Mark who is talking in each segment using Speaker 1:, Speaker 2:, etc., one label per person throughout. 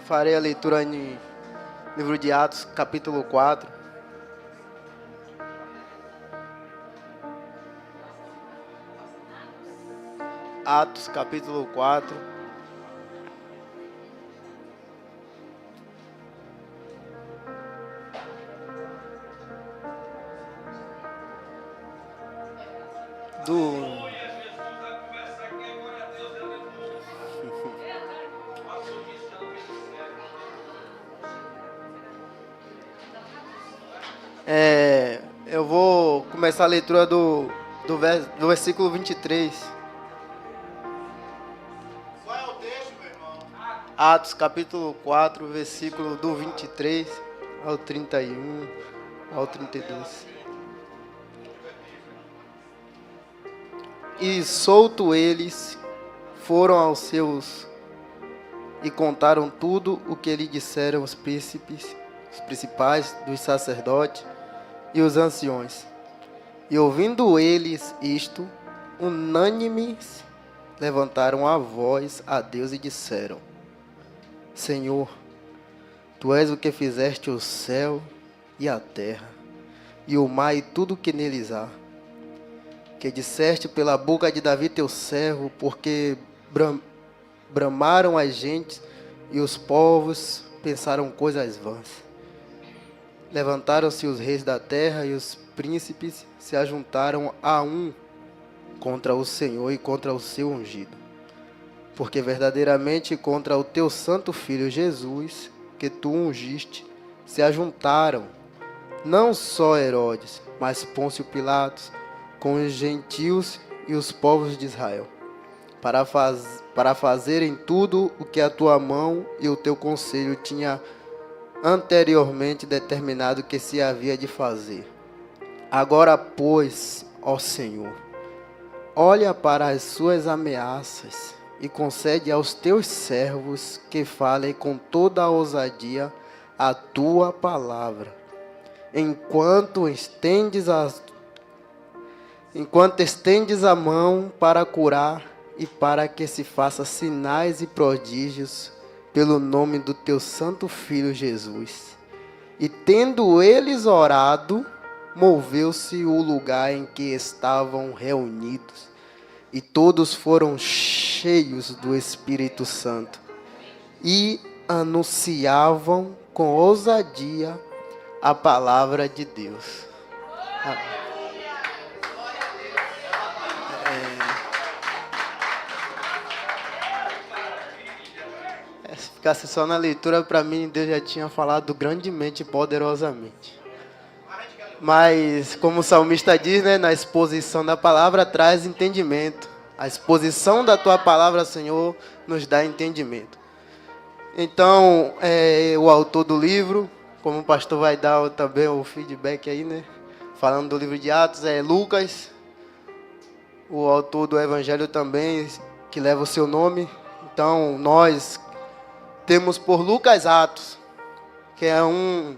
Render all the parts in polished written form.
Speaker 1: Farei a leitura em livro de Atos, capítulo 4. Atos, capítulo 4. Eu vou começar a leitura do versículo 23.
Speaker 2: Qual é o texto, meu irmão?
Speaker 1: Atos, capítulo 4, versículo do 23 ao 31, ao 32. E solto eles, foram aos seus e contaram tudo o que lhe disseram os príncipes, os principais dos sacerdotes e os anciões. E ouvindo eles isto, unânimes levantaram a voz a Deus e disseram: Senhor, Tu és o que fizeste o céu e a terra, e o mar e tudo o que neles há. Que disseste pela boca de Davi teu servo, porque bramaram as gentes e os povos pensaram coisas vãs. Levantaram-se os reis da terra e os príncipes se ajuntaram a um contra o Senhor e contra o seu ungido. Porque verdadeiramente contra o teu santo filho Jesus, que tu ungiste, se ajuntaram, não só Herodes, mas Pôncio Pilatos, com os gentios e os povos de Israel, para fazerem tudo o que a tua mão e o teu conselho tinha anteriormente determinado que se havia de fazer. Agora, pois, ó Senhor, olha para as suas ameaças e concede aos teus servos que falem com toda a ousadia a tua palavra, enquanto estendes a mão para curar e para que se faça sinais e prodígios pelo nome do teu santo Filho Jesus. E tendo eles orado, moveu-se o lugar em que estavam reunidos, e todos foram cheios do Espírito Santo, e anunciavam com ousadia a palavra de Deus. Amém. Se ficasse só na leitura, para mim, Deus já tinha falado grandemente e poderosamente. Mas, como o salmista diz, né, na exposição da palavra traz entendimento. A exposição da tua palavra, Senhor, nos dá entendimento. Então, o autor do livro, como o pastor vai dar também o feedback aí, né, falando do livro de Atos, é Lucas. O autor do Evangelho também, que leva o seu nome. Então, nós temos por Lucas Atos, que é um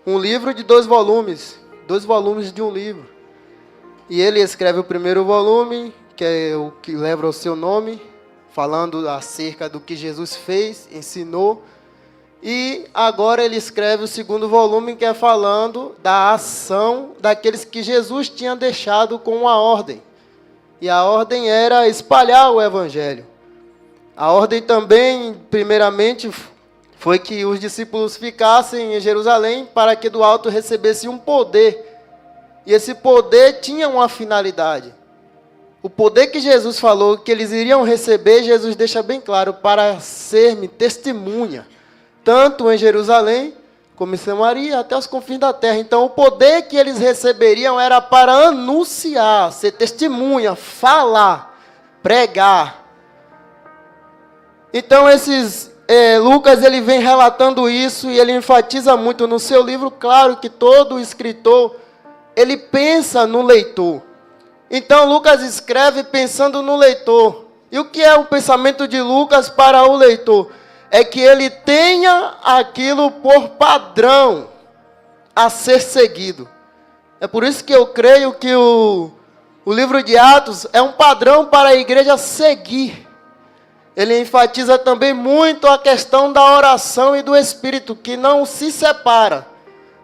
Speaker 1: livro de 2 volumes. 2 volumes de um livro. E ele escreve o primeiro volume, que é o que leva o seu nome, falando acerca do que Jesus fez, ensinou. E agora ele escreve o segundo volume, que é falando da ação daqueles que Jesus tinha deixado com uma ordem. E a ordem era espalhar o Evangelho. A ordem também, primeiramente, foi que os discípulos ficassem em Jerusalém para que do alto recebessem um poder. E esse poder tinha uma finalidade. O poder que Jesus falou que eles iriam receber, Jesus deixa bem claro, para ser-me testemunha, tanto em Jerusalém como em Samaria, até os confins da terra. Então, o poder que eles receberiam era para anunciar, ser testemunha, falar, pregar. Então, Lucas ele vem relatando isso e ele enfatiza muito no seu livro. Claro que todo escritor, ele pensa no leitor. Então, Lucas escreve pensando no leitor. E o que é o pensamento de Lucas para o leitor? É que ele tenha aquilo por padrão a ser seguido. É por isso que eu creio que o livro de Atos é um padrão para a igreja seguir. ele enfatiza também muito a questão da oração e do Espírito, que não se separa.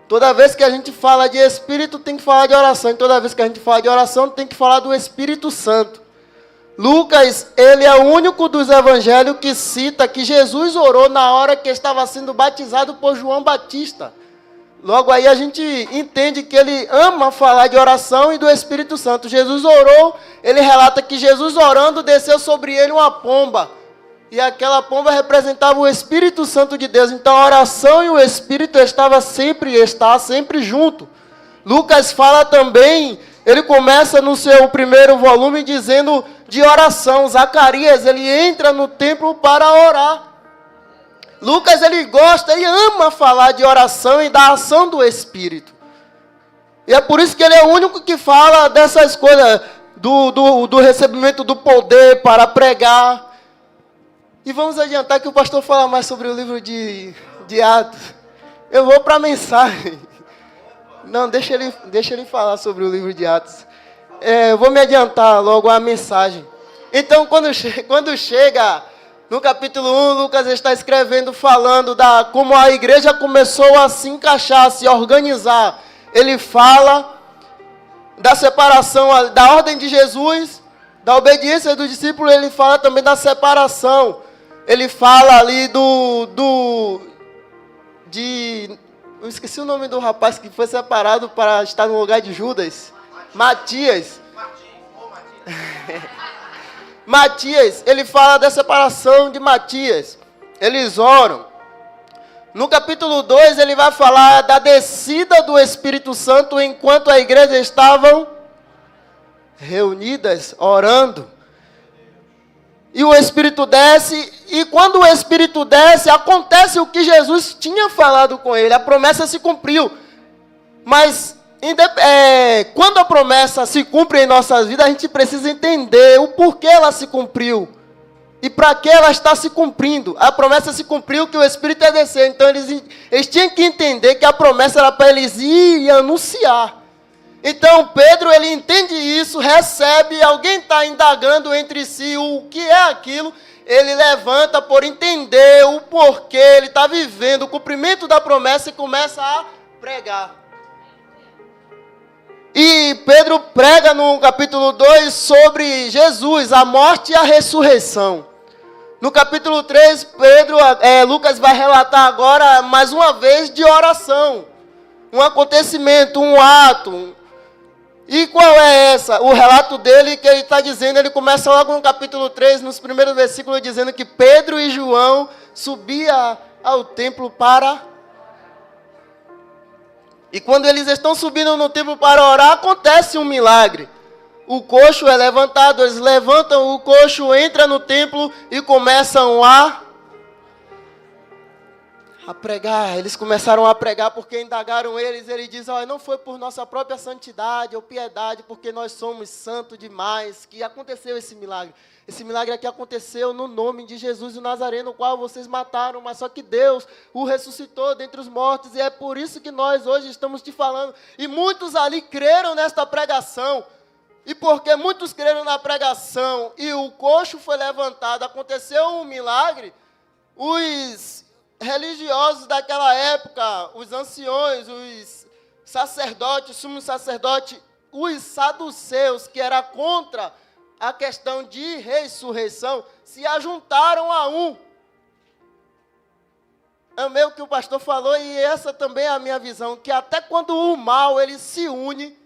Speaker 1: Toda vez que a gente fala de Espírito, tem que falar de oração. E toda vez que a gente fala de oração, tem que falar do Espírito Santo. Lucas, ele é o único dos evangelhos que cita que Jesus orou na hora que estava sendo batizado por João Batista. Logo aí a gente entende que ele ama falar de oração e do Espírito Santo. Jesus orou, ele relata que Jesus orando desceu sobre ele uma pomba. E aquela pomba representava o Espírito Santo de Deus. Então a oração e o Espírito está sempre junto. Lucas fala também, ele começa no seu primeiro volume dizendo de oração. Zacarias, ele entra no templo para orar. Lucas, ele ama falar de oração e da ação do Espírito. E é por isso que ele é o único que fala dessas coisas, do recebimento do poder para pregar. E vamos adiantar que o pastor fala mais sobre o livro de Atos. Eu vou para a mensagem. Não, deixa ele falar sobre o livro de Atos. Eu vou me adiantar logo à mensagem. Então, quando chega no capítulo 1, Lucas está escrevendo, falando como a igreja começou a se encaixar, a se organizar. Ele fala da separação, da ordem de Jesus, da obediência do discípulo. Ele fala também da separação. Ele fala ali eu esqueci o nome do rapaz que foi separado para estar no lugar de Judas. Matias. Matias, ele fala da separação de Matias. Eles oram. No capítulo 2, ele vai falar da descida do Espírito Santo enquanto a igreja estavam reunidas, orando. E o Espírito desce, e quando o Espírito desce, acontece o que Jesus tinha falado com ele. A promessa se cumpriu. Mas quando a promessa se cumpre em nossas vidas, a gente precisa entender o porquê ela se cumpriu. E para que ela está se cumprindo. A promessa se cumpriu que o Espírito ia descer. Então eles tinham que entender que a promessa era para eles ir e anunciar. Então Pedro, ele entende isso, recebe, alguém está indagando entre si o que é aquilo, ele levanta por entender o porquê, ele está vivendo o cumprimento da promessa e começa a pregar. E Pedro prega no capítulo 2 sobre Jesus, a morte e a ressurreição. No capítulo 3, Lucas vai relatar agora, mais uma vez, de oração. Um acontecimento, um ato. E qual é essa? O relato dele que ele está dizendo, ele começa logo no capítulo 3, nos primeiros versículos, dizendo que Pedro e João subiam ao templo para... E quando eles estão subindo no templo para orar, acontece um milagre. O coxo é levantado, eles levantam o coxo, entra no templo e começam a pregar. Eles começaram a pregar porque indagaram eles. Ele diz, não foi por nossa própria santidade ou piedade, porque nós somos santos demais, que aconteceu esse milagre. Esse milagre aqui aconteceu no nome de Jesus o Nazareno, o qual vocês mataram, mas só que Deus o ressuscitou dentre os mortos, e é por isso que nós hoje estamos te falando. E muitos ali creram nesta pregação. E porque muitos creram na pregação e o coxo foi levantado, aconteceu um milagre, os religiosos daquela época, os anciões, os sacerdotes, sumo sacerdote, os saduceus, que era contra a questão de ressurreição, se ajuntaram a um. Amei o que o pastor falou, e essa também é a minha visão, que até quando o mal ele se une,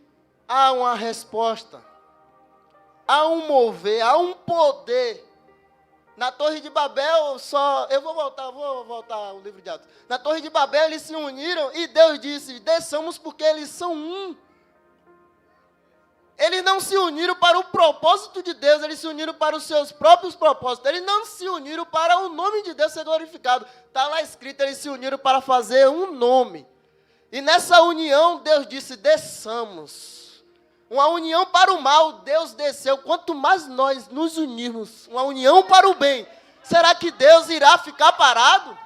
Speaker 1: há uma resposta, há um mover, há um poder. Na Torre de Babel, eu vou voltar ao livro de Atos. Na Torre de Babel, eles se uniram e Deus disse, desçamos porque eles são um. Eles não se uniram para o propósito de Deus, eles se uniram para os seus próprios propósitos. Eles não se uniram para o nome de Deus ser glorificado. Está lá escrito, eles se uniram para fazer um nome. E nessa união, Deus disse, desçamos. Uma união para o mal, Deus desceu. Quanto mais nós nos unirmos, uma união para o bem, será que Deus irá ficar parado?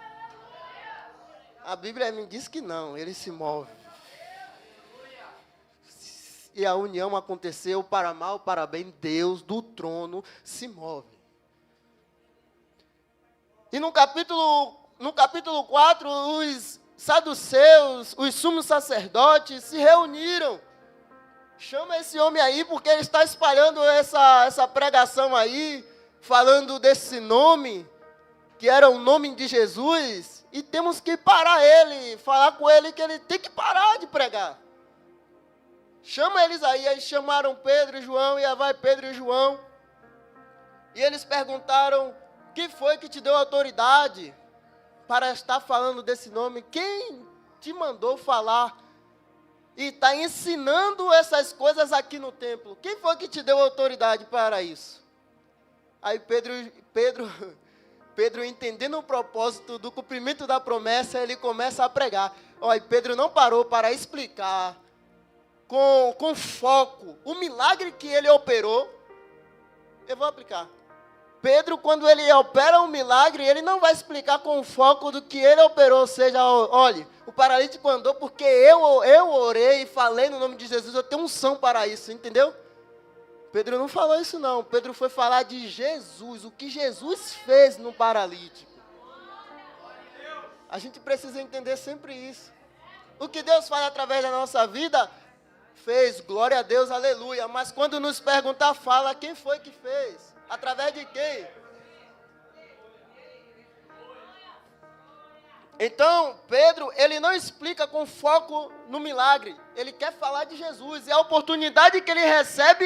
Speaker 1: A Bíblia me diz que não, ele se move. E a união aconteceu para mal, para bem, Deus do trono se move.
Speaker 3: E no capítulo 4, os saduceus, os sumos sacerdotes se reuniram. Chama esse homem aí, porque ele está espalhando essa pregação aí, falando desse nome, que era o nome de Jesus, e temos que parar ele, falar com ele que ele tem que parar de pregar. Chama eles aí chamaram Pedro e João, e aí vai Pedro e João, e eles perguntaram, quem foi que te deu autoridade para estar falando desse nome? Quem te mandou falar e está ensinando essas coisas aqui no templo? Quem foi que te deu autoridade para isso? Aí Pedro, entendendo o propósito do cumprimento da promessa, ele começa a pregar. Olha, Pedro não parou para explicar com foco o milagre que ele operou. Eu vou aplicar. Pedro, quando ele opera um milagre, ele não vai explicar com o foco do que ele operou. Ou seja, olha, o paralítico andou porque eu orei e falei no nome de Jesus, eu tenho unção para isso, entendeu? Pedro não falou isso não. Pedro foi falar de Jesus, o que Jesus fez no paralítico. A gente precisa entender sempre isso. O que Deus faz através da nossa vida, fez, glória a Deus, aleluia. Mas quando nos perguntar, fala quem foi que fez. Através de quem? Então, Pedro, ele não explica com foco no milagre. Ele quer falar de Jesus. E a oportunidade que ele recebe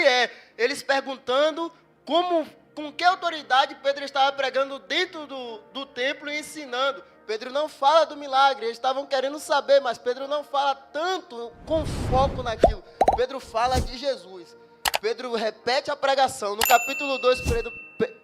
Speaker 3: eles perguntando com que autoridade Pedro estava pregando dentro do templo e ensinando. Pedro não fala do milagre. Eles estavam querendo saber, mas Pedro não fala tanto com foco naquilo. Pedro fala de Jesus. Pedro repete a pregação. No capítulo 2,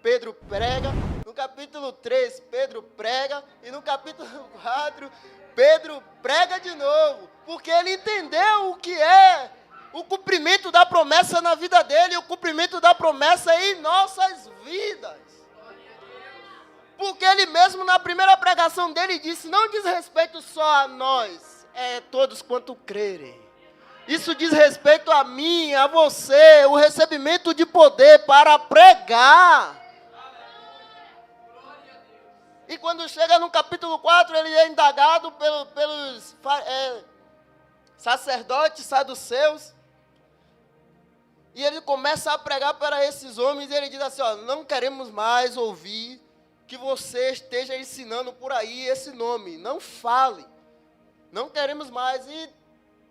Speaker 3: Pedro prega. No capítulo 3, Pedro prega. E no capítulo 4, Pedro prega de novo. Porque ele entendeu o que é o cumprimento da promessa na vida dele. E o cumprimento da promessa em nossas vidas. Porque ele mesmo na primeira pregação dele disse, não diz respeito só a nós, todos quanto crerem. Isso diz respeito a mim, a você, o recebimento de poder para pregar. E quando chega no capítulo 4, ele é indagado pelos sacerdotes saduceus. E ele começa a pregar para esses homens e ele diz assim, não queremos mais ouvir que você esteja ensinando por aí esse nome. Não fale. Não queremos mais. E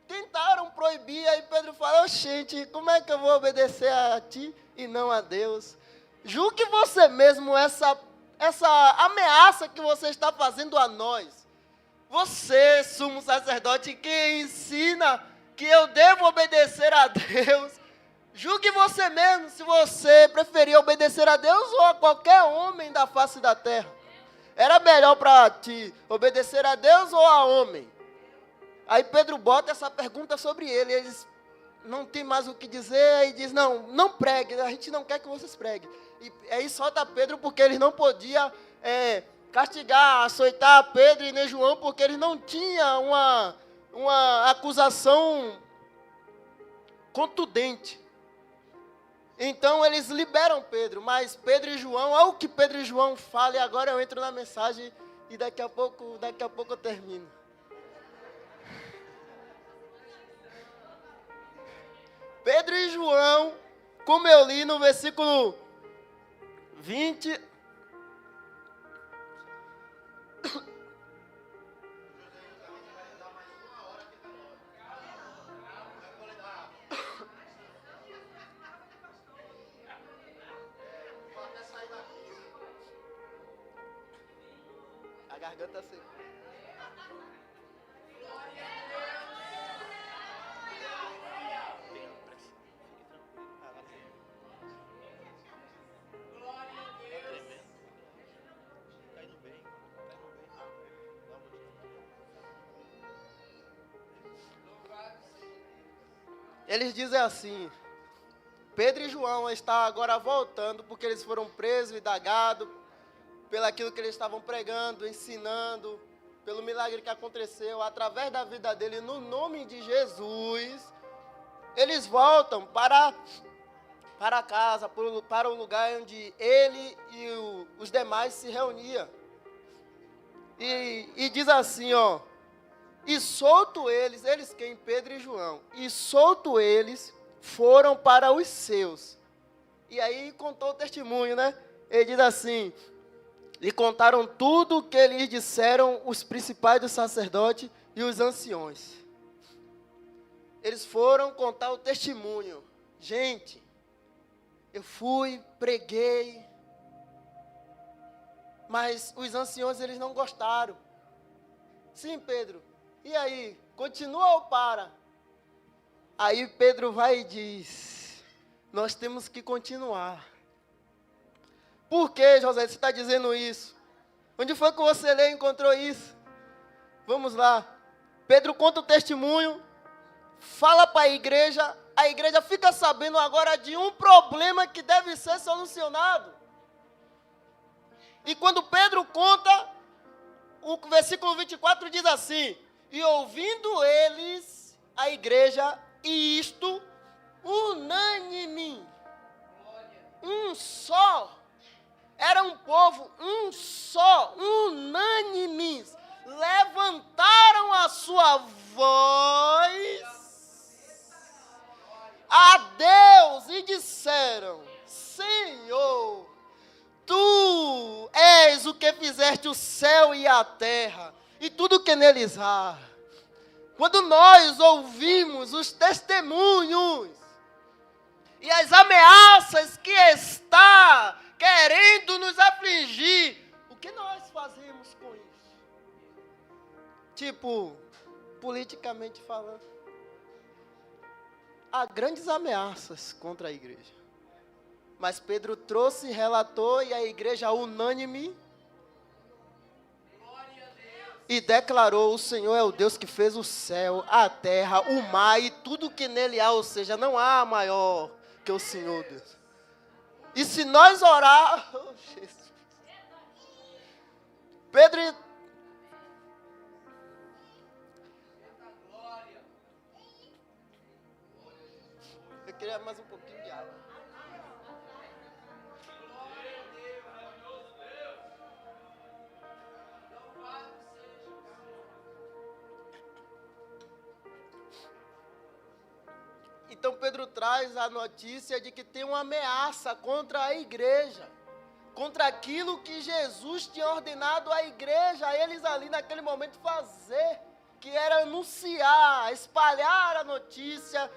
Speaker 3: tentaram proibir, aí Pedro fala, gente, como é que eu vou obedecer a ti e não a Deus? Julgue você mesmo essa ameaça que você está fazendo a nós. Você, sumo sacerdote, que ensina que eu devo obedecer a Deus. Julgue você mesmo se você preferia obedecer a Deus ou a qualquer homem da face da terra. Era melhor para ti obedecer a Deus ou a homem? Aí Pedro bota essa pergunta sobre ele, eles não tem mais o que dizer, e diz, não pregue, a gente não quer que vocês preguem. E aí solta Pedro porque eles não podiam castigar, açoitar Pedro e nem João, porque eles não tinham uma acusação contundente. Então eles liberam Pedro, mas Pedro e João, olha o que Pedro e João falam, e agora eu entro na mensagem e daqui a pouco eu termino. Pedro e João, como eu li no versículo 20. A garganta seca. Eles dizem assim, Pedro e João estão agora voltando, porque eles foram presos e indagados, pelaquilo que eles estavam pregando, ensinando, pelo milagre que aconteceu, através da vida dele, no nome de Jesus, eles voltam para casa, para o lugar onde ele e os demais se reuniam. E diz assim, ó. E solto eles quem? Pedro e João. E solto eles, foram para os seus. E aí contou o testemunho, né? Ele diz assim, lhe contaram tudo o que lhes disseram os principais dos sacerdotes e os anciões. Eles foram contar o testemunho. Gente, eu fui, preguei, mas os anciões eles não gostaram. Sim, Pedro. E aí, continua ou para? Aí Pedro vai e diz, nós temos que continuar. Por que, José, você está dizendo isso? Onde foi que você leu e encontrou isso? Vamos lá. Pedro conta o testemunho, fala para a igreja fica sabendo agora de um problema que deve ser solucionado. E quando Pedro conta, o versículo 24 diz assim, e ouvindo eles, a igreja, e isto, unânime, um só, era um povo, um só, unânimes, levantaram a sua voz a Deus e disseram, Senhor, Tu és o que fizeste o céu e a terra, e tudo que neles há. Quando nós ouvimos os testemunhos e as ameaças que está querendo nos afligir, o que nós fazemos com isso? Tipo, politicamente falando, há grandes ameaças contra a igreja. Mas Pedro trouxe, relatou, e a igreja unânime e declarou, o Senhor é o Deus que fez o céu, a terra, o mar e tudo que nele há, ou seja, não há maior que o Senhor Deus. E se nós orar, oh, Jesus. Pedro, eu queria mais um pouquinho de água. Então Pedro traz a notícia de que tem uma ameaça contra a igreja, contra aquilo que Jesus tinha ordenado à igreja, a eles ali naquele momento fazer, que era anunciar, espalhar a notícia,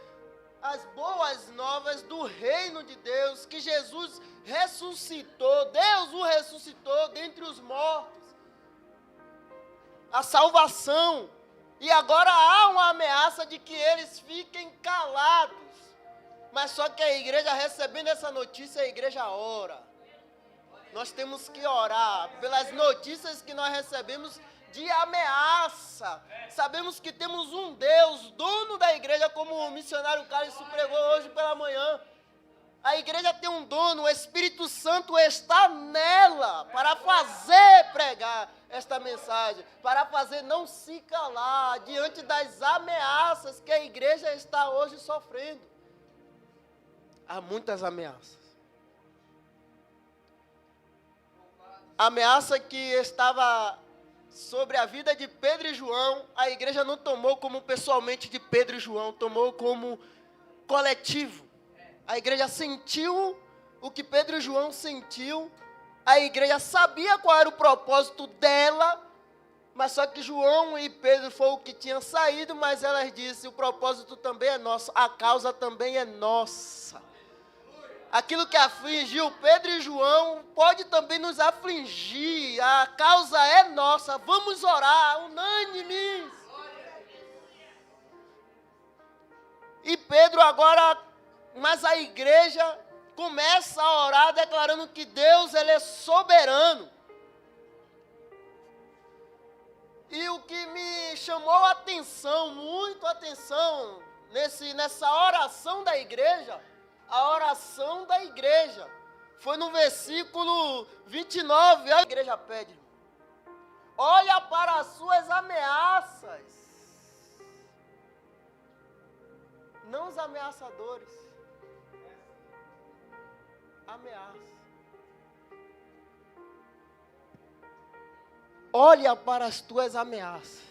Speaker 3: as boas novas do reino de Deus, que Jesus ressuscitou, Deus o ressuscitou dentre os mortos, a salvação. E agora há uma ameaça de que eles fiquem calados. Mas só que a igreja recebendo essa notícia, a igreja ora. Nós temos que orar pelas notícias que nós recebemos de ameaça. Sabemos que temos um Deus, dono da igreja, como o missionário Carlos pregou hoje pela manhã. A igreja tem um dono, o Espírito Santo está nela para fazer pregar esta mensagem, para fazer não se calar diante das ameaças que a igreja está hoje sofrendo. Há muitas ameaças. A ameaça que estava sobre a vida de Pedro e João, a igreja não tomou como pessoalmente de Pedro e João, tomou como coletivo. A igreja sentiu o que Pedro e João sentiu, a igreja sabia qual era o propósito dela, mas só que João e Pedro foi o que tinham saído, mas elas disseram, o propósito também é nosso, a causa também é nossa. Aquilo que afligiu Pedro e João pode também nos afligir, a causa é nossa, vamos orar, unânimes. E Pedro agora, mas a igreja começa a orar declarando que Deus ele é soberano. E o que me chamou a atenção, muito atenção, nessa oração da igreja, a oração da igreja, foi no versículo 29, a igreja pede, olha para as suas ameaças, não os ameaçadores, ameaça. olha para as tuas ameaças.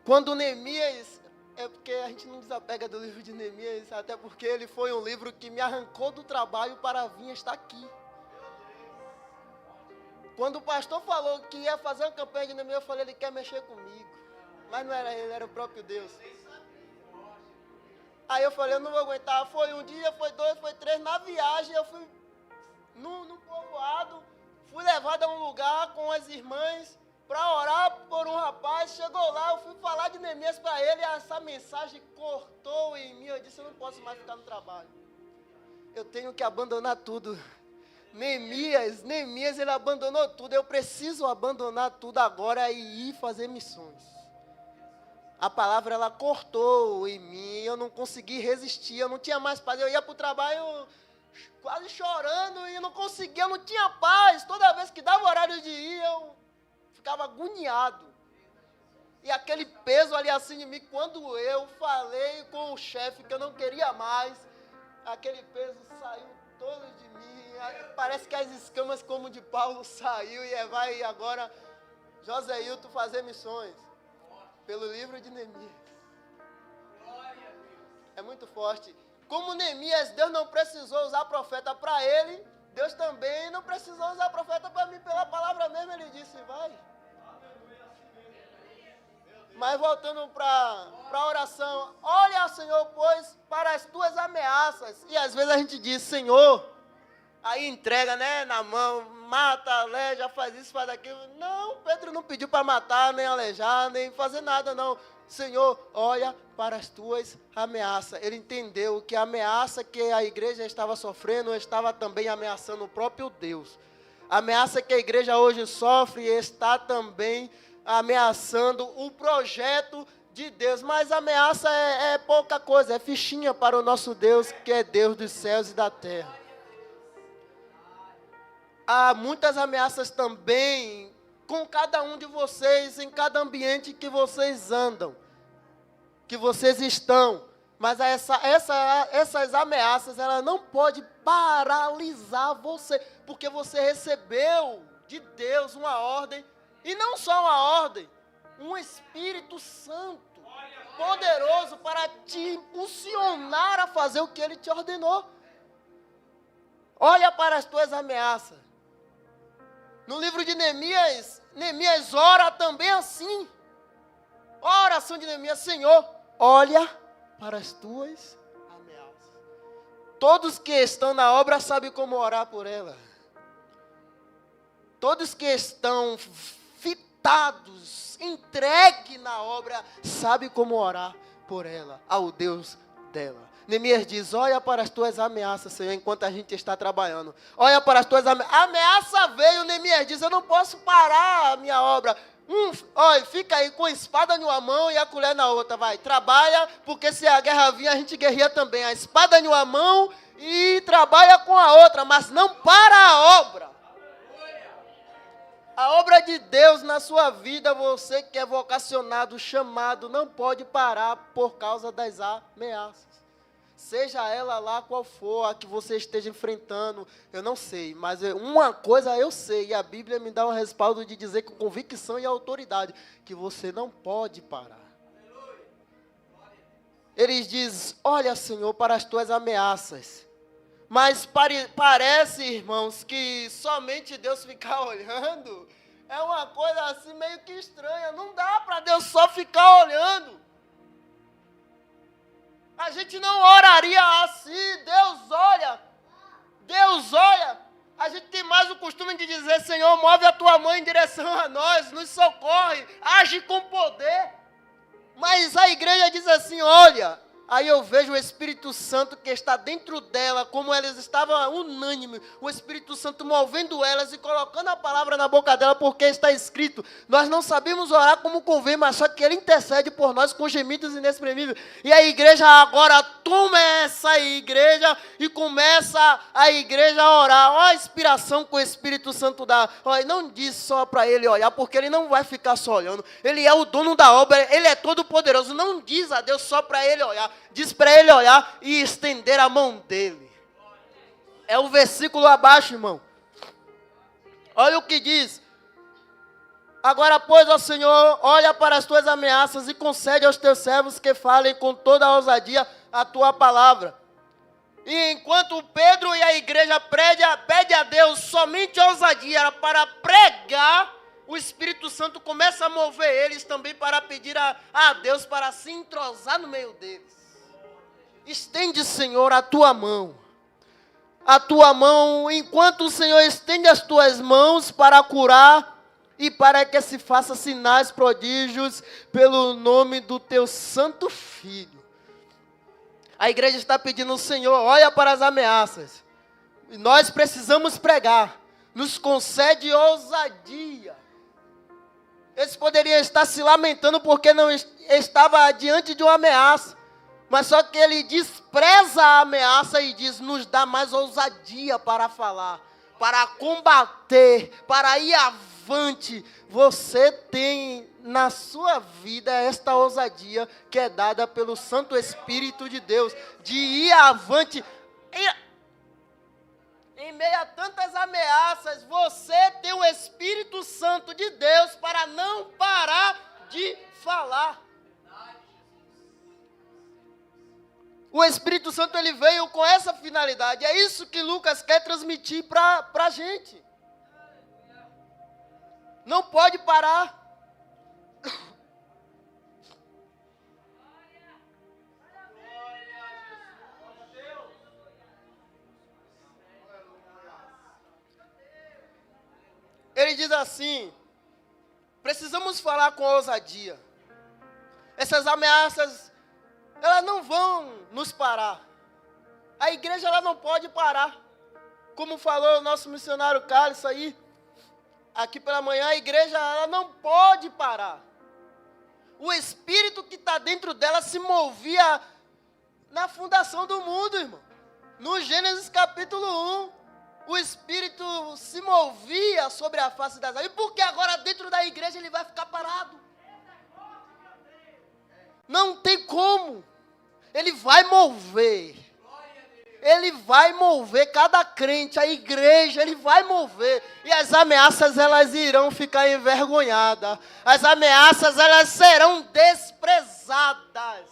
Speaker 3: Quando Neemias, é porque a gente não desapega do livro de Neemias, até porque ele foi um livro que me arrancou do trabalho para vir estar aqui. Quando o pastor falou que ia fazer uma campanha de Neemias, eu falei, ele quer mexer comigo. Mas não era ele, era o próprio Deus. Aí eu falei, eu não vou aguentar. Foi um dia, foi dois, foi três. Na viagem eu fui no povoado, fui levado a um lugar com as irmãs para orar por um rapaz. Chegou lá, eu fui falar de Neemias para ele e essa mensagem cortou em mim. Eu disse, eu não posso mais ficar no trabalho. Eu tenho que abandonar tudo. Neemias, ele abandonou tudo. Eu preciso abandonar tudo agora e ir fazer missões. A palavra, ela cortou em mim, eu não consegui resistir, eu não tinha mais paz. Eu ia para o trabalho quase chorando e não conseguia, eu não tinha paz. Toda vez que dava horário de ir, eu ficava agoniado. E aquele peso ali assim de mim, quando eu falei com o chefe que eu não queria mais, aquele peso saiu todo de mim. Parece que as escamas como de Paulo saiu e vai agora José Hilton fazer missões. Pelo livro de Neemias. É muito forte. Como Neemias, Deus não precisou usar profeta para ele, Deus também não precisou usar profeta para mim. Pela palavra mesmo, ele disse, vai. Mas voltando para a oração, olha, Senhor, pois, para as tuas ameaças. E às vezes a gente diz, Senhor, aí entrega, né, na mão, mata, aleja, faz isso, faz aquilo. Não, Pedro não pediu para matar, nem alejar, nem fazer nada, não. Senhor, olha para as tuas ameaças. Ele entendeu que a ameaça que a igreja estava sofrendo, estava também ameaçando o próprio Deus. A ameaça que a igreja hoje sofre está também ameaçando o projeto de Deus. Mas a ameaça é pouca coisa, é fichinha para o nosso Deus, que é Deus dos céus e da terra. Há muitas ameaças também com cada um de vocês, em cada ambiente que vocês andam, que vocês estão. Mas essas ameaças, ela não pode paralisar você, porque você recebeu de Deus uma ordem, e não só uma ordem, um Espírito Santo poderoso para te impulsionar a fazer o que Ele te ordenou. Olha para as tuas ameaças. No livro de Neemias, Neemias ora também assim. A oração de Neemias, Senhor, olha para as tuas ameaças. Todos que estão na obra sabem como orar por ela. Todos que estão fitados, entregues na obra, sabem como orar por ela, ao Deus dela. Neemias diz, olha para as tuas ameaças, Senhor, enquanto a gente está trabalhando. Olha para as tuas ameaças. A ameaça veio, Neemias diz, eu não posso parar a minha obra. Olha, fica aí com a espada em uma mão e a colher na outra, vai. Trabalha, porque se a guerra vir, a gente guerreia também. A espada em uma mão e trabalha com a outra, mas não para a obra. A obra de Deus na sua vida, você que é vocacionado, chamado, não pode parar por causa das ameaças. Seja ela lá qual for a que você esteja enfrentando, eu não sei, mas uma coisa eu sei, e a Bíblia me dá um respaldo de dizer com convicção e autoridade, que você não pode parar. Ele diz, olha, Senhor, para as tuas ameaças. Mas parece, irmãos, que somente Deus ficar olhando é uma coisa assim meio que estranha. Não dá para Deus só ficar olhando. A gente não oraria assim, Deus olha. A gente tem mais o costume de dizer, Senhor, move a tua mão em direção a nós, nos socorre, age com poder. Mas a igreja diz assim, olha, aí eu vejo o Espírito Santo que está dentro dela, como elas estavam unânimes, o Espírito Santo movendo elas e colocando a palavra na boca dela, porque está escrito, nós não sabemos orar como convém, mas só que Ele intercede por nós com gemidos inexprimíveis. E a igreja agora toma essa igreja e começa a igreja a orar. Olha a inspiração que o Espírito Santo dá. Olha, não diz só para ele olhar, porque ele não vai ficar só olhando. Ele é o dono da obra, ele é todo poderoso. Não diz a Deus só para ele olhar. Diz para ele olhar e estender a mão dele. É o versículo abaixo, irmão. Olha o que diz. Agora, pois, ó Senhor, olha para as tuas ameaças e concede aos teus servos que falem com toda a ousadia a tua palavra. E enquanto Pedro e a igreja pede a Deus somente ousadia para pregar, o Espírito Santo começa a mover eles também para pedir a Deus para se entrosar no meio deles. Estende, Senhor, a tua mão. A tua mão, enquanto o Senhor estende as tuas mãos para curar e para que se faça sinais, prodígios, pelo nome do teu santo Filho. A igreja está pedindo, Senhor, olha para as ameaças. E nós precisamos pregar. Nos concede ousadia. Eles poderiam estar se lamentando porque não estava diante de uma ameaça. Mas só que ele despreza a ameaça e diz, nos dá mais ousadia para falar, para combater, para ir avante. Você tem na sua vida esta ousadia que é dada pelo Santo Espírito de Deus, de ir avante. Em meio a tantas ameaças, você tem o Espírito Santo de Deus para não parar de falar. O Espírito Santo ele veio com essa finalidade. É isso que Lucas quer transmitir para a gente. Não pode parar. Ele diz assim, precisamos falar com ousadia. Essas ameaças, elas não vão nos parar. A igreja ela não pode parar. Como falou o nosso missionário Carlos aí, aqui pela manhã, a igreja ela não pode parar. O Espírito que está dentro dela se movia na fundação do mundo, irmão. No Gênesis capítulo 1. O Espírito se movia sobre a face das águas. E por que agora dentro da igreja ele vai ficar parado? Não tem como. Ele vai mover. Ele vai mover cada crente, a igreja, ele vai mover. E as ameaças, elas irão ficar envergonhadas. As ameaças, elas serão desprezadas.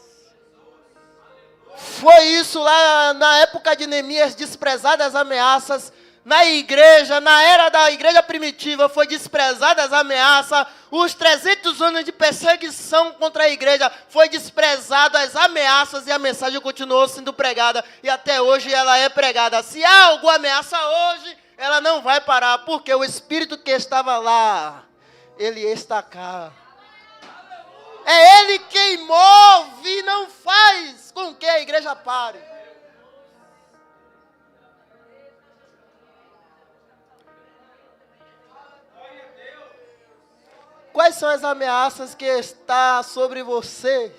Speaker 3: Foi isso lá na época de Neemias, desprezadas as ameaças. Na igreja, na era da igreja primitiva, foi desprezada as ameaças. Os 300 anos de perseguição contra a igreja, foi desprezado as ameaças e a mensagem continuou sendo pregada. E até hoje ela é pregada. Se há alguma ameaça hoje, ela não vai parar, porque o Espírito que estava lá, ele está cá. É ele quem move e não faz com que a igreja pare. Quais são as ameaças que está sobre você?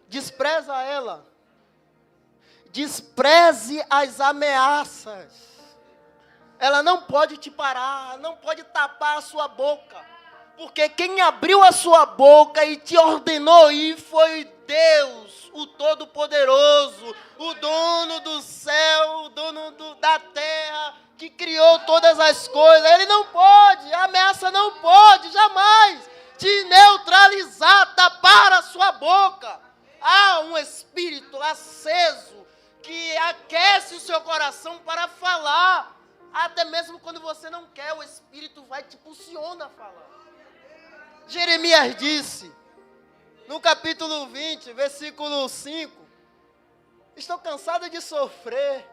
Speaker 3: Despreza ela. Despreze as ameaças. Ela não pode te parar, não pode tapar a sua boca. Porque quem abriu a sua boca e te ordenou ir foi Deus, o Todo-Poderoso, o dono do céu, o dono da terra, que criou todas as coisas. Ele não pode, a ameaça não pode jamais te neutralizar, tapar a sua boca. Há um espírito aceso que aquece o seu coração para falar. Até mesmo quando você não quer, o espírito vai te impulsiona a falar. Jeremias disse, no capítulo 20, versículo 5, estou cansado de sofrer,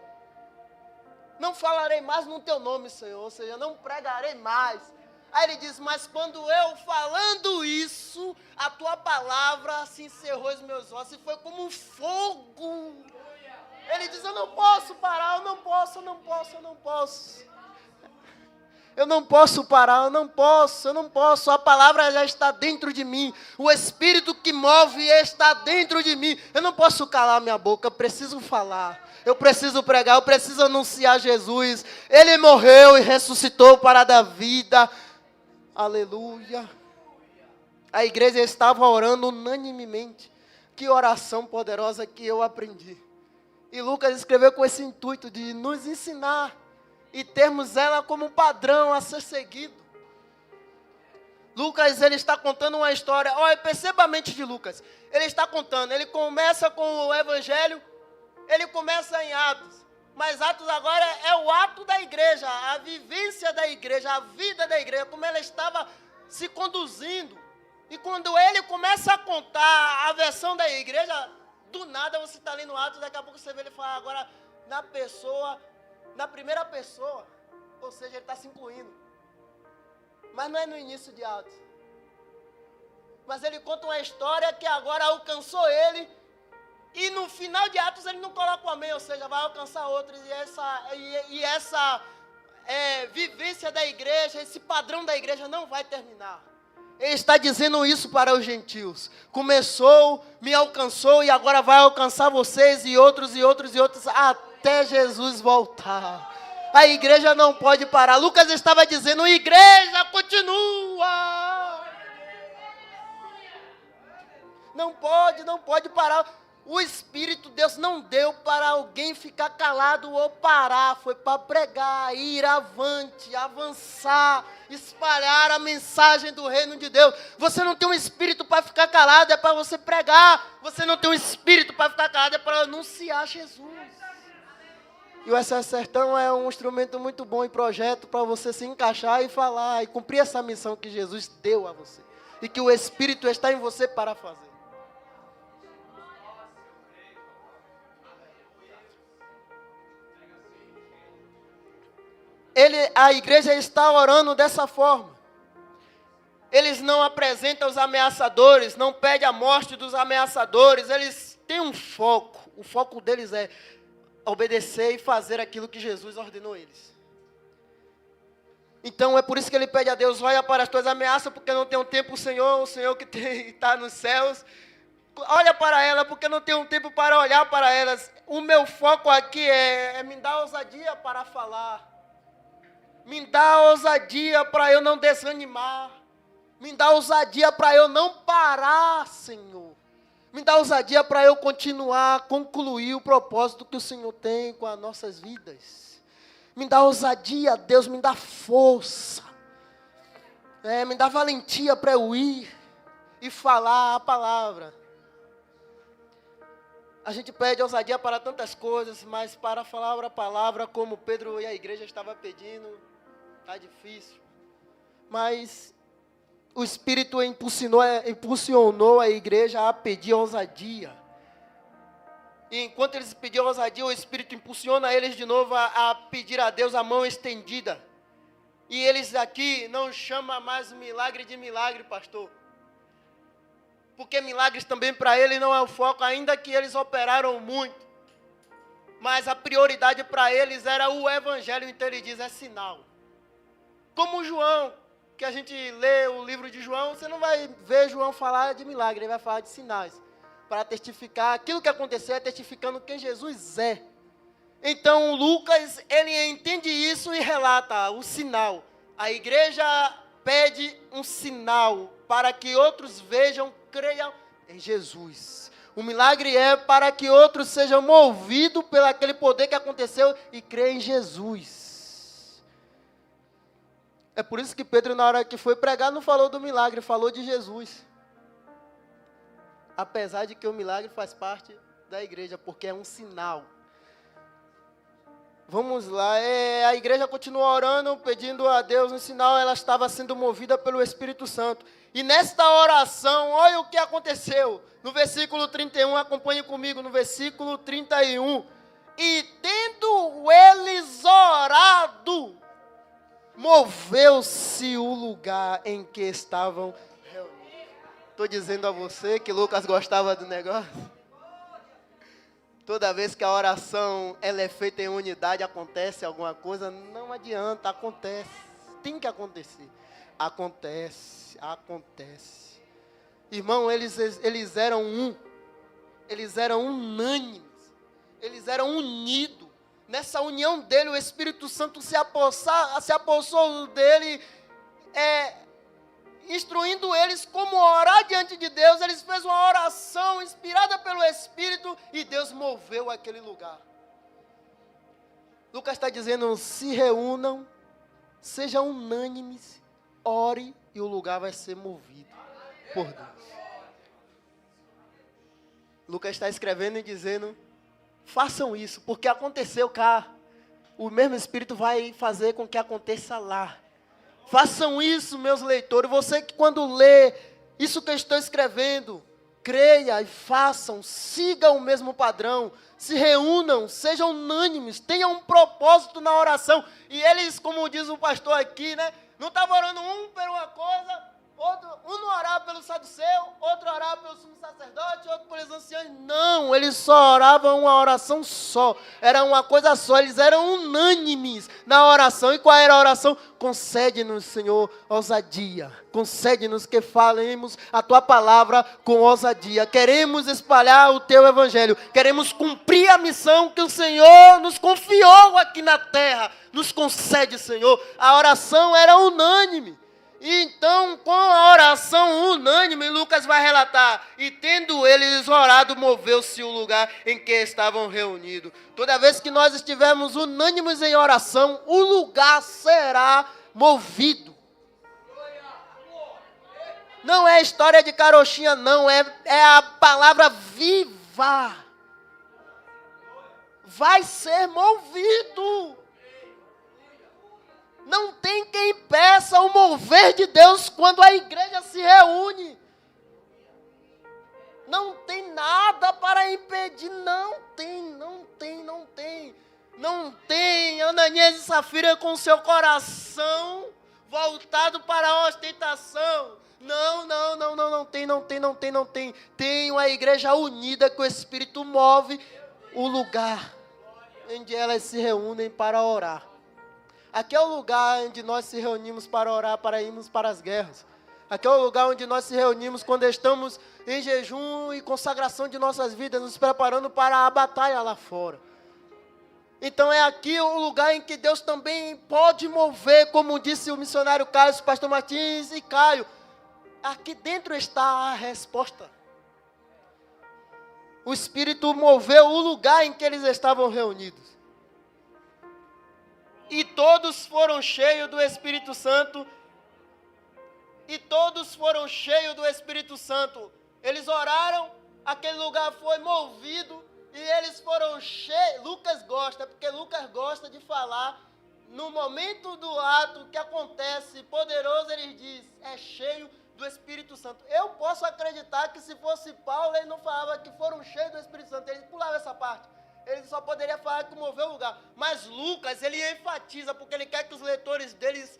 Speaker 3: não falarei mais no teu nome, Senhor, ou seja, não pregarei mais. Aí ele diz, mas quando eu falando isso, a tua palavra se encerrou os meus ossos e foi como um fogo. Ele diz, eu não posso parar, eu não posso. Eu não posso parar, eu não posso. A palavra já está dentro de mim. O Espírito que move está dentro de mim. Eu não posso calar minha boca, eu preciso falar. Eu preciso pregar, eu preciso anunciar Jesus. Ele morreu e ressuscitou para dar vida. Aleluia. A igreja estava orando unanimemente. Que oração poderosa que eu aprendi. E Lucas escreveu com esse intuito de nos ensinar. e termos ela como um padrão a ser seguido. Lucas, ele está contando uma história. Olha, perceba a mente de Lucas. Ele está contando, ele começa com o evangelho, ele começa em Atos. Mas Atos agora é o ato da igreja, a vivência da igreja, a vida da igreja, como ela estava se conduzindo. E quando ele começa a contar a versão da igreja, do nada você está lendo Atos, daqui a pouco você vê ele falar agora na primeira pessoa. Ou seja, ele está se incluindo. Mas não é no início de Atos. Mas ele conta uma história que agora alcançou ele. E no final de Atos ele não coloca o amém, ou seja, vai alcançar outros. E essa vivência da igreja, esse padrão da igreja não vai terminar. Ele está dizendo isso para os gentios. Começou, me alcançou e agora vai alcançar vocês e outros, até Jesus voltar. A igreja não pode parar. Lucas estava dizendo, igreja continua. Não pode parar. O Espírito de Deus não deu para alguém ficar calado ou parar. Foi para pregar, ir avante, avançar, espalhar a mensagem do reino de Deus. Você não tem um espírito para ficar calado, é para você pregar. Você não tem um espírito para ficar calado, é para anunciar Jesus. E o SS Sertão é um instrumento muito bom em projeto para você se encaixar e falar e cumprir essa missão que Jesus deu a você. E que o Espírito está em você para fazer. A igreja está orando dessa forma. Eles não apresentam os ameaçadores, não pedem a morte dos ameaçadores. Eles têm um foco. O foco deles é obedecer e fazer aquilo que Jesus ordenou eles. Então é por isso que ele pede a Deus, olha para as tuas ameaças, porque não tem um tempo o Senhor que está nos céus. Olha para ela, porque não tem um tempo para olhar para elas. O meu foco aqui é me dar ousadia para falar. Me dá ousadia para eu não desanimar. Me dá ousadia para eu não parar, Senhor. Me dá ousadia para eu continuar, concluir o propósito que o Senhor tem com as nossas vidas. Me dá ousadia, Deus, me dá força. Me dá valentia para eu ir e falar a palavra. A gente pede ousadia para tantas coisas, mas para falar a palavra como Pedro e a igreja estavam pedindo, está difícil. Mas o Espírito impulsionou a igreja a pedir ousadia. E enquanto eles pediam ousadia, o Espírito impulsiona eles de novo a pedir a Deus a mão estendida. E eles aqui não chamam mais milagre de milagre, pastor. Porque milagres também para ele não é o foco, ainda que eles operaram muito. Mas a prioridade para eles era o evangelho, então ele diz, é sinal. Como João, que a gente lê o livro de João, você não vai ver João falar de milagre, ele vai falar de sinais. Para testificar aquilo que aconteceu, é testificando quem Jesus é. Então Lucas, ele entende isso e relata o sinal. A igreja pede um sinal para que outros vejam, creiam em Jesus. O milagre é para que outros sejam movidos pelo aquele poder que aconteceu e creem em Jesus. É por isso que Pedro, na hora que foi pregar, não falou do milagre, falou de Jesus. Apesar de que o milagre faz parte da igreja, porque é um sinal. Vamos lá, a igreja continua orando, pedindo a Deus um sinal, ela estava sendo movida pelo Espírito Santo. E nesta oração, olha o que aconteceu. No versículo 31, acompanhe comigo, no versículo 31. E tendo eles orado, moveu-se o lugar em que estavam reunidos. Estou dizendo a você que Lucas gostava do negócio. Toda vez que a oração ela é feita em unidade, acontece alguma coisa, não adianta, acontece. Tem que acontecer. Acontece. Irmão, eles eram um. Eles eram unânimes. Eles eram unidos. Nessa união dele, o Espírito Santo se apossou dele, instruindo eles como orar diante de Deus. Eles fez uma oração inspirada pelo Espírito e Deus moveu aquele lugar. Lucas está dizendo, se reúnam, sejam unânimes, ore e o lugar vai ser movido por Deus. Lucas está escrevendo e dizendo, façam isso, porque aconteceu cá. O mesmo Espírito vai fazer com que aconteça lá. Façam isso, meus leitores. Você que quando lê isso que eu estou escrevendo, creia e façam, sigam o mesmo padrão, se reúnam, sejam unânimes, tenham um propósito na oração. E eles, como diz o pastor aqui, né, não estavam orando um por uma coisa, outro, um não orava pelo saduceu, outro orava pelo sumo sacerdote, outro pelos anciãos. Não, eles só oravam uma oração só. Era uma coisa só, eles eram unânimes na oração. E qual era a oração? Concede-nos, Senhor, ousadia. Concede-nos que falemos a Tua palavra com ousadia. Queremos espalhar o Teu Evangelho. Queremos cumprir a missão que o Senhor nos confiou aqui na terra. Nos concede, Senhor. A oração era unânime. E então, com a oração unânime, Lucas vai relatar, e tendo eles orado, moveu-se o lugar em que estavam reunidos. Toda vez que nós estivermos unânimes em oração, o lugar será movido. Não é história de carochinha, não, é a palavra viva. Vai ser movido. Não tem quem peça o mover de Deus quando a igreja se reúne. Não tem nada para impedir, não tem. Não tem Ananias e Safira com seu coração voltado para a ostentação. Não tem. Tem uma igreja unida que o Espírito move o lugar onde elas se reúnem para orar. Aqui é o lugar onde nós se reunimos para orar, para irmos para as guerras. Aqui é o lugar onde nós se reunimos quando estamos em jejum e consagração de nossas vidas, nos preparando para a batalha lá fora. Então é aqui o lugar em que Deus também pode mover, como disse o missionário Caio, o pastor Martins e Caio. Aqui dentro está a resposta. O Espírito moveu o lugar em que eles estavam reunidos. E todos foram cheios do Espírito Santo. Eles oraram, aquele lugar foi movido e eles foram cheios. Lucas gosta, porque Lucas gosta de falar no momento do ato que acontece poderoso, ele diz, é cheio do Espírito Santo. Eu posso acreditar que se fosse Paulo, ele não falava que foram cheios do Espírito Santo, ele pulava essa parte. Ele só poderia falar que moveu o lugar. Mas Lucas, ele enfatiza, porque ele quer que os leitores deles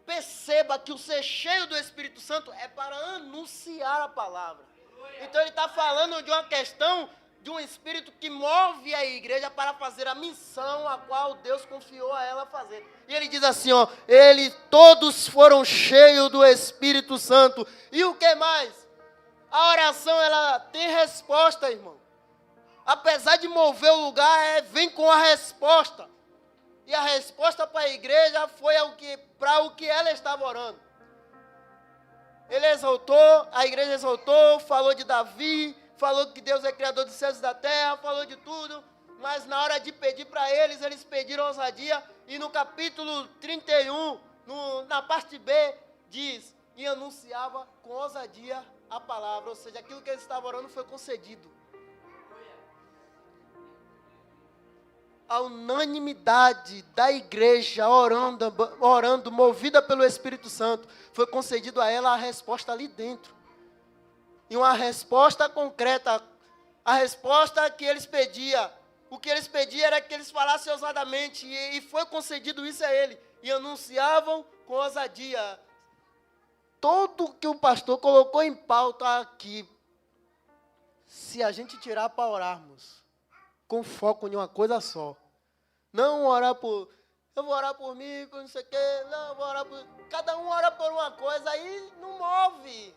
Speaker 3: percebam que o ser cheio do Espírito Santo é para anunciar a palavra. Então ele está falando de uma questão de um Espírito que move a igreja para fazer a missão a qual Deus confiou a ela fazer. E ele diz assim, ó, todos foram cheios do Espírito Santo. E o que mais? A oração, ela tem resposta, irmão. Apesar de mover o lugar, vem com a resposta. E a resposta para a igreja foi para o que ela estava orando. Ele exaltou, a igreja exaltou, falou de Davi, falou que Deus é criador dos céus e da terra, falou de tudo. Mas na hora de pedir para eles pediram ousadia. E no capítulo 31, na parte B, diz, e anunciava com ousadia a palavra. Ou seja, aquilo que eles estavam orando foi concedido. A unanimidade da igreja orando, movida pelo Espírito Santo, foi concedido a ela a resposta ali dentro. E uma resposta concreta, a resposta que eles pediam. O que eles pediam era que eles falassem ousadamente, e foi concedido isso a ele. E anunciavam com ousadia. Tudo que o pastor colocou em pauta aqui, se a gente tirar para orarmos, com foco em uma coisa só. Não orar por... Eu vou orar por mim, por não sei o quê. Não, eu vou orar por... Cada um ora por uma coisa, aí não move.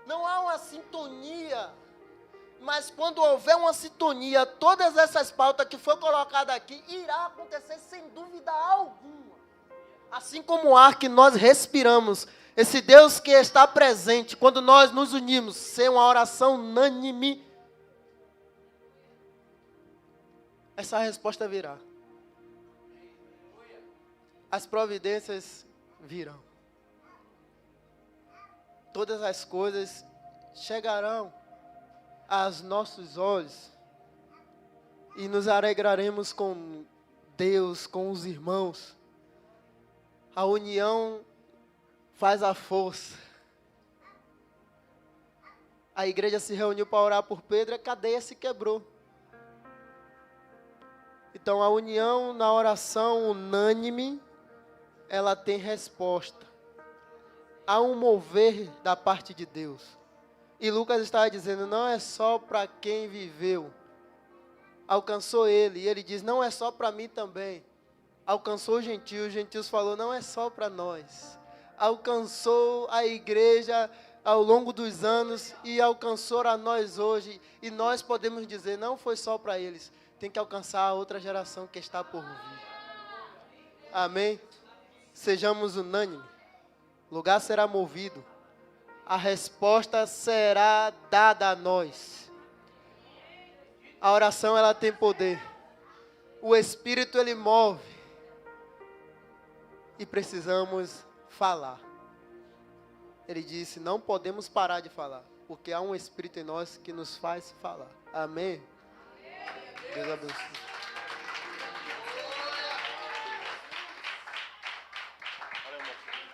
Speaker 3: Não há uma sintonia. Mas quando houver uma sintonia, todas essas pautas que foram colocadas aqui, irá acontecer sem dúvida alguma. Assim como o ar que nós respiramos, esse Deus que está presente, quando nós nos unimos, ser uma oração unânime, essa resposta virá.
Speaker 1: as providências virão. Todas as coisas chegarão aos nossos olhos e nos alegraremos com Deus, com os irmãos. A união faz a força. A igreja se reuniu para orar por Pedro e a cadeia se quebrou. Então a união na oração unânime, ela tem resposta. Há um mover da parte de Deus. E Lucas estava dizendo, não é só para quem viveu. Alcançou ele. E ele diz, não é só para mim também. Alcançou os gentios falou, não é só para nós. Alcançou a igreja ao longo dos anos e alcançou a nós hoje. E nós podemos dizer, não foi só para eles. Tem que alcançar a outra geração que está por vir. Amém? Sejamos unânimes. O lugar será movido. A resposta será dada a nós. A oração, ela tem poder. O Espírito, ele move. E precisamos falar. Ele disse, não podemos parar de falar. Porque há um Espírito em nós que nos faz falar. Amém? Deus abençoe.